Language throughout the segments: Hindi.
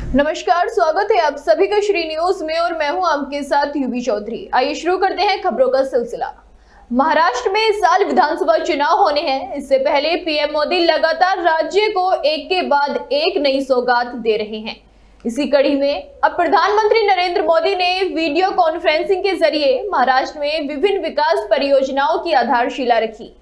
नमस्कार, स्वागत है आप सभी का श्री न्यूज में और मैं हूं आपके साथ यूबी चौधरी। आइए शुरू करते हैं खबरों का सिलसिला। महाराष्ट्र में इस साल विधानसभा चुनाव होने हैं। इससे पहले पीएम मोदी लगातार राज्य को एक के बाद एक नई सौगात दे रहे हैं। इसी कड़ी में अब प्रधानमंत्री नरेंद्र मोदी ने वीडियो कॉन्फ्रेंसिंग के जरिए महाराष्ट्र में विभिन्न विकास परियोजनाओं की आधारशिला रखी।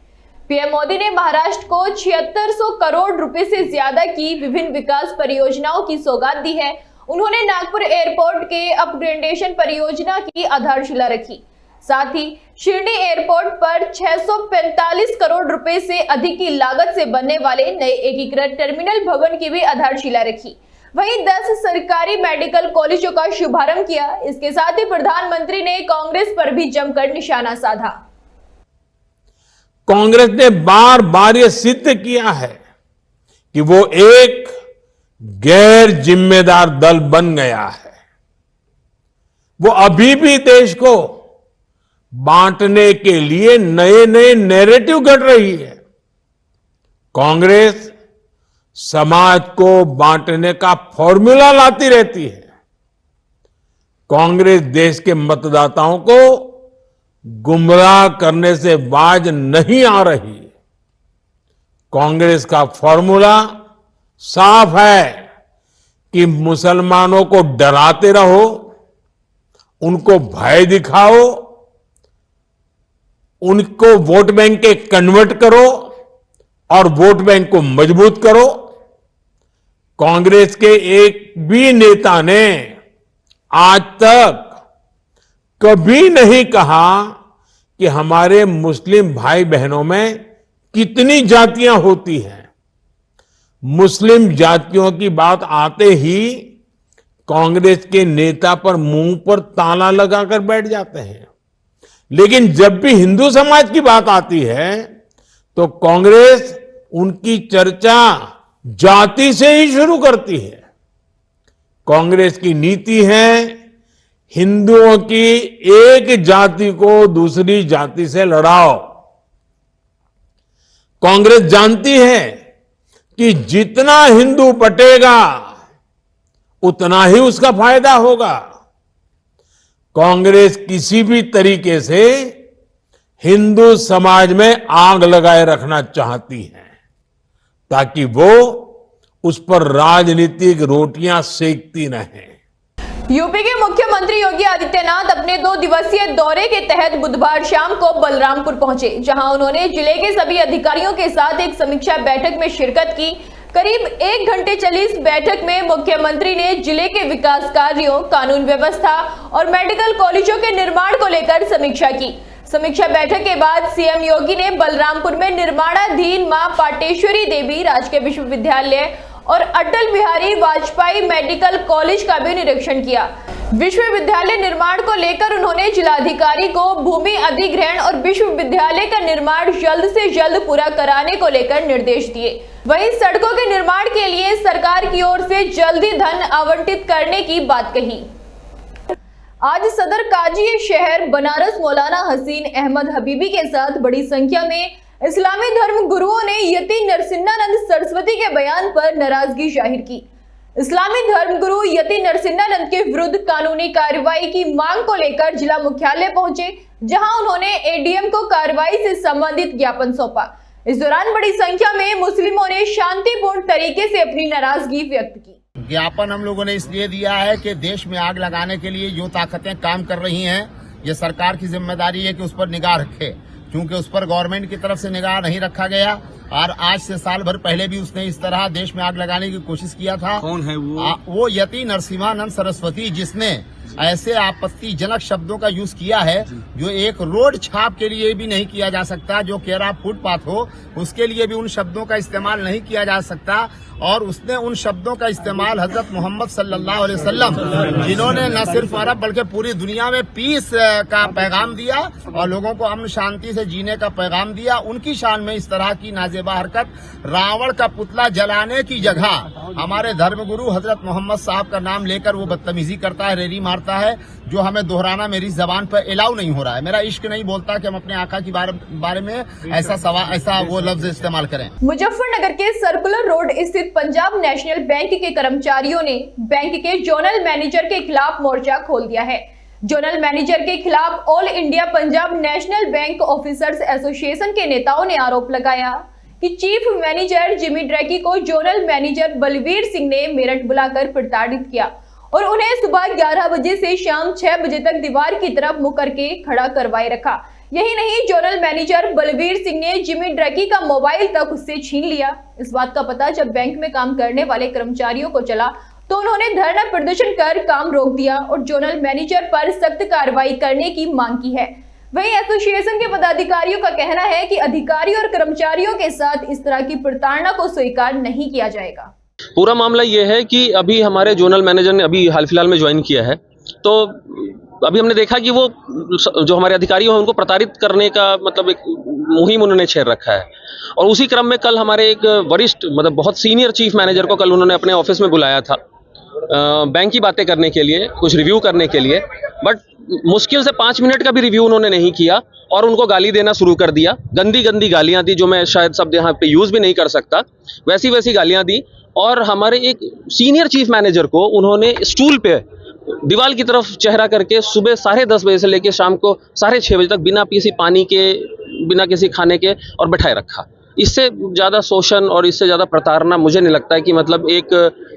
पीएम मोदी ने महाराष्ट्र को 7600 करोड़ रुपए से ज्यादा की विभिन्न विकास परियोजनाओं की सौगात दी है। उन्होंने नागपुर एयरपोर्ट के अपग्रेडेशन परियोजना की आधारशिला रखी। साथ ही शिरडी एयरपोर्ट पर 645 करोड़ रुपए से अधिक की लागत से बनने वाले नए एकीकृत टर्मिनल भवन की भी आधारशिला रखी। वहीं 10 सरकारी मेडिकल कॉलेजों का शुभारंभ किया। इसके साथ ही प्रधानमंत्री ने कांग्रेस पर भी जमकर निशाना साधा। कांग्रेस ने बार बार यह सिद्ध किया है कि वो एक गैर जिम्मेदार दल बन गया है। वो अभी भी देश को बांटने के लिए नए नए नैरेटिव गढ़ रही है। कांग्रेस समाज को बांटने का फॉर्मूला लाती रहती है। कांग्रेस देश के मतदाताओं को गुमराह करने से बाज नहीं आ रही। कांग्रेस का फॉर्मूला साफ है कि मुसलमानों को डराते रहो, उनको भय दिखाओ, उनको वोट बैंक के कन्वर्ट करो और वोट बैंक को मजबूत करो। कांग्रेस के एक भी नेता ने आज तक कभी नहीं कहा कि हमारे मुस्लिम भाई बहनों में कितनी जातियां होती हैं। मुस्लिम जातियों की बात आते ही कांग्रेस के नेता पर मुंह पर ताला लगाकर बैठ जाते हैं। लेकिन जब भी हिंदू समाज की बात आती है तो कांग्रेस उनकी चर्चा जाति से ही शुरू करती है। कांग्रेस की नीति है हिंदुओं की एक जाति को दूसरी जाति से लड़ाओ। कांग्रेस जानती है कि जितना हिंदू बटेगा उतना ही उसका फायदा होगा। कांग्रेस किसी भी तरीके से हिंदू समाज में आग लगाए रखना चाहती है ताकि वो उस पर राजनीतिक रोटियां सेकती रहें। यूपी के मुख्यमंत्री योगी आदित्यनाथ अपने 2 दिवसीय दौरे के तहत बुधवार शाम को बलरामपुर पहुंचे, जहां उन्होंने जिले के सभी अधिकारियों के साथ एक समीक्षा बैठक में शिरकत की। करीब 1 घंटे चली इस बैठक में मुख्यमंत्री ने जिले के विकास कार्यों, कानून व्यवस्था और मेडिकल कॉलेजों के निर्माण को लेकर समीक्षा की। समीक्षा बैठक के बाद सीएम योगी ने बलरामपुर में निर्माणाधीन मां पाटेश्वरी देवी राजकीय विश्वविद्यालय और अटल बिहारी वाजपेयी मेडिकल कॉलेज का भी निरीक्षण किया। विश्वविद्यालय निर्माण को लेकर उन्होंने जिलाधिकारी को भूमि अधिग्रहण और विश्वविद्यालय का निर्माण जल्द से जल्द पूरा कराने को लेकर निर्देश दिए। वहीं सड़कों के निर्माण के लिए सरकार की ओर से जल्दी धन आवंटित करने की बात कही। आज सदर काजी शहर बनारस मौलाना हसीन अहमद हबीबी के साथ बड़ी संख्या में इस्लामी धर्म गुरुओं ने यति नरसिम्हानंद सरस्वती के बयान पर नाराजगी जाहिर की। इस्लामी धर्म गुरु यति नरसिम्हानंद के विरुद्ध कानूनी कार्रवाई की मांग को लेकर जिला मुख्यालय पहुंचे, जहां उन्होंने एडीएम को कार्रवाई से संबंधित ज्ञापन सौंपा। इस दौरान बड़ी संख्या में मुस्लिमों ने शांतिपूर्ण तरीके से अपनी नाराजगी व्यक्त की। ज्ञापन हम लोगों ने इसलिए दिया है कि देश में आग लगाने के लिए जो ताकतें काम कर रही हैं, ये सरकार की जिम्मेदारी है कि उस पर निगाह रखे, क्योंकि उस पर गवर्नमेंट की तरफ से निगाह नहीं रखा गया। और आज से साल भर पहले भी उसने इस तरह देश में आग लगाने की कोशिश किया था। कौन है वो? वो यति नरसिम्हानंद सरस्वती, जिसने ऐसे आपत्तिजनक शब्दों का यूज किया है जो एक रोड छाप के लिए भी नहीं किया जा सकता, जो कह रहा फुटपाथ हो उसके लिए भी उन शब्दों का इस्तेमाल नहीं किया जा सकता। और उसने उन शब्दों का इस्तेमाल हजरत मोहम्मद सल्लल्लाहु अलैहि वसल्लम, जिन्होंने न सिर्फ अरब बल्कि पूरी दुनिया में पीस का पैगाम दिया और लोगों को अमन शांति से जीने का पैगाम दिया, उनकी शान में इस तरह की नाज़िल जेबा हरकत, रावण का पुतला जलाने की जगह हमारे धर्मगुरु हजरत मोहम्मद साहब का नाम लेकर वो बदतमीजी करता है, रेरी मारता है, जो हमें दोहराना मेरी जबान पर अलाउ नहीं हो रहा है। मेरा इश्क नहीं बोलता कि हम अपने आका की बारे में ऐसा वो लफ्ज इस्तेमाल करें। मुजफ्फरनगर के सर्कुलर रोड स्थित पंजाब नेशनल बैंक के कर्मचारियों ने बैंक के जोनल मैनेजर के खिलाफ मोर्चा खोल दिया है। जोनल मैनेजर के खिलाफ all India Punjab national bank officers association के नेताओं ने आरोप लगाया कि चीफ मैनेजर जिमी ड्रैकी को जोनल मैनेजर बलवीर सिंह ने मेरठ बुलाकर प्रताड़ित किया और उन्हें सुबह 11 बजे से शाम 6 बजे तक दीवार की तरफ मुंह करके खड़ा करवाए रखा। यही नहीं, जोनल मैनेजर बलवीर सिंह ने जिमी ड्रैकी का मोबाइल तक उससे छीन लिया। इस बात का पता जब बैंक में काम करने वाले कर्मचारियों को चला तो उन्होंने धरना प्रदर्शन कर काम रोक दिया और जोनल मैनेजर पर सख्त कार्रवाई करने की मांग की है। वहीं एसोसिएशन के पदाधिकारियों का कहना है कि अधिकारियों और कर्मचारियों के साथ इस तरह की प्रताड़ना को स्वीकार नहीं किया जाएगा। पूरा मामला ये है कि अभी हमारे जोनल मैनेजर ने अभी हाल फिलहाल में ज्वाइन किया है, तो अभी हमने देखा कि वो जो हमारे अधिकारी हैं उनको प्रताड़ित करने का मतलब एक मुहिम उन्होंने छेड़ रखा है। और उसी क्रम में कल हमारे एक वरिष्ठ मतलब बहुत सीनियर चीफ मैनेजर को कल उन्होंने अपने ऑफिस में बुलाया था बैंक की बातें करने के लिए, कुछ रिव्यू करने के लिए, बट मुश्किल से 5 मिनट का भी रिव्यू उन्होंने नहीं किया और उनको गाली देना शुरू कर दिया। गंदी गंदी गालियां दी, जो मैं शायद शब्द यहाँ पे यूज़ भी नहीं कर सकता, वैसी वैसी गालियां दी। और हमारे एक सीनियर चीफ मैनेजर को उन्होंने स्टूल पे दीवार की तरफ चेहरा करके सुबह 10:30 बजे से लेकर शाम को 6:30 बजे तक बिना किसी पानी के, बिना किसी खाने के और बैठाए रखा। इससे ज़्यादा शोषण और इससे ज़्यादा प्रताड़ना मुझे नहीं लगता है कि मतलब एक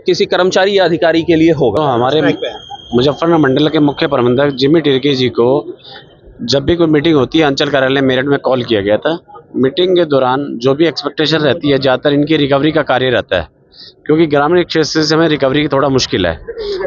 किसी कर्मचारी या अधिकारी के लिए होगा। तो हमारे मुजफ्फरनगर मंडल के मुख्य प्रबंधक जिमी ड्रैकी जी को जब भी कोई मीटिंग होती है अंचल कार्यालय मेरठ में कॉल किया गया था। मीटिंग के दौरान जो भी एक्सपेक्टेशन रहती है ज़्यादातर इनकी रिकवरी का कार्य रहता है, क्योंकि ग्रामीण क्षेत्र से हमें रिकवरी की थोड़ा मुश्किल है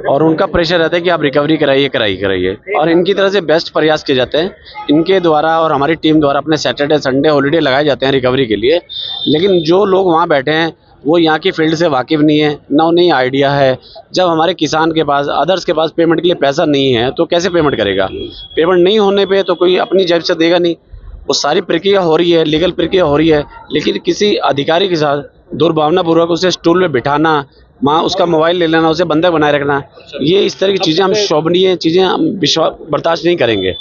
और उनका प्रेशर रहता है कि आप रिकवरी कराइए और इनकी तरह से बेस्ट प्रयास किए जाते हैं इनके द्वारा और हमारी टीम द्वारा। अपने सैटरडे संडे हॉलीडे लगाए जाते हैं रिकवरी के लिए, लेकिन जो लोग वहाँ बैठे हैं वो यहाँ की फील्ड से वाकिफ़ नहीं है, ना उन्हें आइडिया है। जब हमारे किसान के पास, अदर्स के पास पेमेंट के लिए पैसा नहीं है तो कैसे पेमेंट करेगा? पेमेंट नहीं होने पे तो कोई अपनी जेब से देगा नहीं। वो सारी प्रक्रिया हो रही है, लीगल प्रक्रिया हो रही है, लेकिन किसी अधिकारी के साथ दुर्भावनापूर्वक उसे स्टूल में बिठाना, वहाँ उसका मोबाइल ले लेना, उसे बंधक बनाए रखना, ये इस तरह की चीज़ें हम शोभनीय चीज़ें हम बर्दाश्त नहीं करेंगे।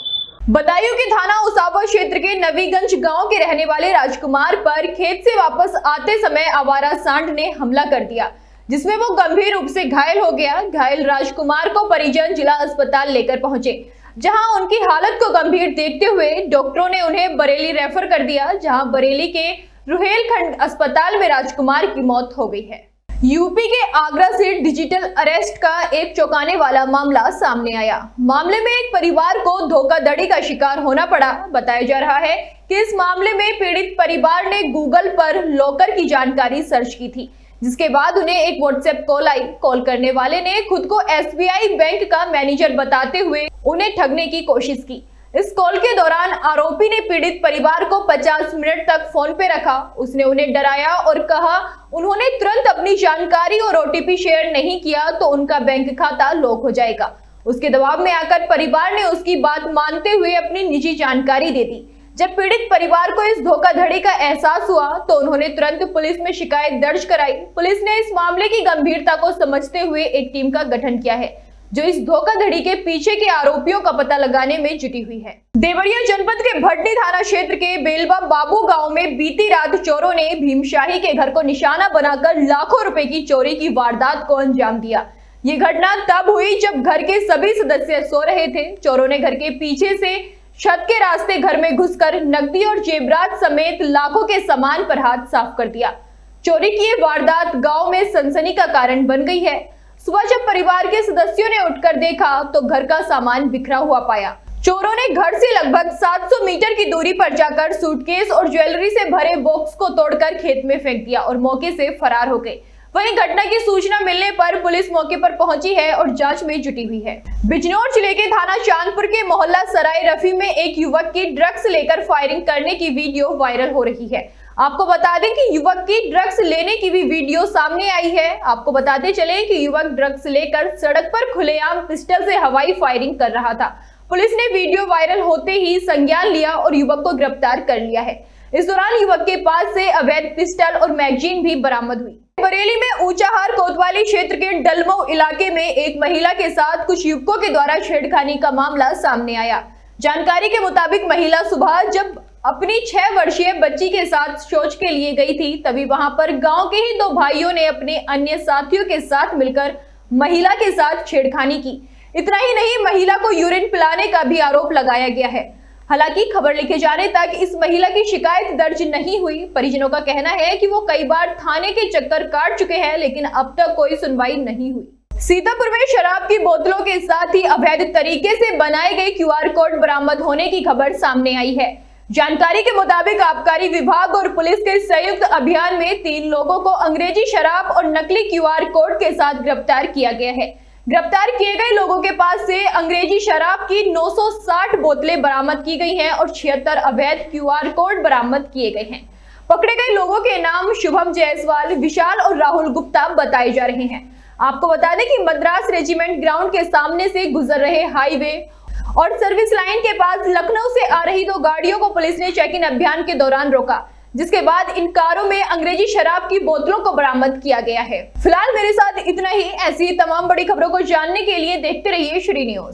बदायूं के थाना उसावा क्षेत्र के नवीगंज गांव के रहने वाले राजकुमार पर खेत से वापस आते समय आवारा सांड ने हमला कर दिया, जिसमें वो गंभीर रूप से घायल हो गया। घायल राजकुमार को परिजन जिला अस्पताल लेकर पहुंचे, जहां उनकी हालत को गंभीर देखते हुए डॉक्टरों ने उन्हें बरेली रेफर कर दिया, जहां बरेली के रुहेलखंड अस्पताल में राजकुमार की मौत हो गई है। यूपी के आगरा से डिजिटल अरेस्ट का एक चौंकाने वाला मामला सामने आया। मामले में एक परिवार को धोखाधड़ी का शिकार होना पड़ा। बताया जा रहा है कि इस मामले में पीड़ित परिवार ने गूगल पर लॉकर की जानकारी सर्च की थी, जिसके बाद उन्हें एक व्हाट्सएप कॉल आई। कॉल करने वाले ने खुद को SBI बैंक का मैनेजर बताते हुए उन्हें ठगने की कोशिश की। इस कॉल के दौरान आरोपी ने पीड़ित परिवार को 50 मिनट तक फोन पे रखा। उसने उन्हें डराया और कहा उन्होंने तुरंत अपनी जानकारी और OTP शेयर नहीं किया तो उनका बैंक खाता लॉक हो जाएगा। उसके दबाव में आकर परिवार ने उसकी बात मानते हुए अपनी निजी जानकारी दे दी। जब पीड़ित परिवार को इस धोखाधड़ी का एहसास हुआ तो उन्होंने तुरंत पुलिस में शिकायत दर्ज कराई। पुलिस ने इस मामले की गंभीरता को समझते हुए एक टीम का गठन किया है, जो इस धोखाधड़ी के पीछे के आरोपियों का पता लगाने में जुटी हुई है। देवरिया जनपद के भटनी थाना क्षेत्र के बेलवा बाबू गांव में बीती रात चोरों ने भीमशाही के घर को निशाना बनाकर लाखों रुपए की चोरी की वारदात को अंजाम दिया। ये घटना तब हुई जब घर के सभी सदस्य सो रहे थे। चोरों ने घर के पीछे से छत के रास्ते घर में घुसकर नकदी और जेवरात समेत लाखों के सामान पर हाथ साफ कर दिया। चोरी की ये वारदात गाँव में सनसनी का कारण बन गई है। सुबह जब परिवार के सदस्यों ने उठकर देखा तो घर का सामान बिखरा हुआ पाया। चोरों ने घर से लगभग 700 मीटर की दूरी पर जाकर सूटकेस और ज्वेलरी से भरे बॉक्स को तोड़कर खेत में फेंक दिया और मौके से फरार हो गए। वहीं घटना की सूचना मिलने पर पुलिस मौके पर पहुंची है और जांच में जुटी हुई है। बिजनौर जिले के थाना चांदपुर के मोहल्ला सराय रफी में एक युवक की ड्रग्स लेकर फायरिंग करने की वीडियो वायरल हो रही है। आपको बता दें कि युवक की ड्रग्स लेने की भी वीडियो सामने आई है। आपको बताते चले कि युवक ड्रग्स लेकर सड़क पर खुलेआम पिस्टल से हवाई फायरिंग कर रहा था। पुलिस ने वीडियो वायरल होते ही संज्ञान लिया और युवक को गिरफ्तार कर लिया है। इस दौरान युवक के पास से अवैध पिस्टल और मैगजीन भी बरामद हुई। बरेली में ऊंचाहार कोतवाली क्षेत्र के डलमऊ इलाके में एक महिला के साथ कुछ युवकों के द्वारा छेड़खानी का मामला सामने आया। जानकारी के मुताबिक महिला सुबह जब अपनी 6 वर्षीय बच्ची के साथ शौच के लिए गई थी, तभी वहां पर गांव के ही 2 भाइयों ने अपने अन्य साथियों के साथ मिलकर महिला के साथ छेड़खानी की। इतना ही नहीं, महिला को यूरिन पिलाने का भी आरोप लगाया गया है। हालांकि खबर लिखे जाने तक इस महिला की शिकायत दर्ज नहीं हुई। परिजनों का कहना है कि वो कई बार थाने के चक्कर काट चुके हैं, लेकिन अब तक कोई सुनवाई नहीं हुई। सीतापुर में शराब की बोतलों के साथ ही अवैध तरीके से बनाए गए QR कोड बरामद होने की खबर सामने आई है। जानकारी के मुताबिक आबकारी विभाग और पुलिस के संयुक्त अभियान में 3 लोगों को अंग्रेजी शराब और नकली QR कोड के साथ गिरफ्तार किया गया है। गिरफ्तार किए गए लोगों के पास से अंग्रेजी शराब की 960 बोतलें बरामद की गई हैं और 76 अवैध QR कोड बरामद किए गए हैं। पकड़े गए लोगों के नाम शुभम जायसवाल, विशाल और राहुल गुप्ता बताए जा रहे हैं। आपको बता दें कि मद्रास रेजिमेंट ग्राउंड के सामने से गुजर रहे हाईवे और सर्विस लाइन के पास लखनऊ से आ रही 2 गाड़ियों को पुलिस ने चेक इन अभियान के दौरान रोका, जिसके बाद इन कारों में अंग्रेजी शराब की बोतलों को बरामद किया गया है। फिलहाल मेरे साथ इतना ही। ऐसी तमाम बड़ी खबरों को जानने के लिए देखते रहिए श्री न्यूज।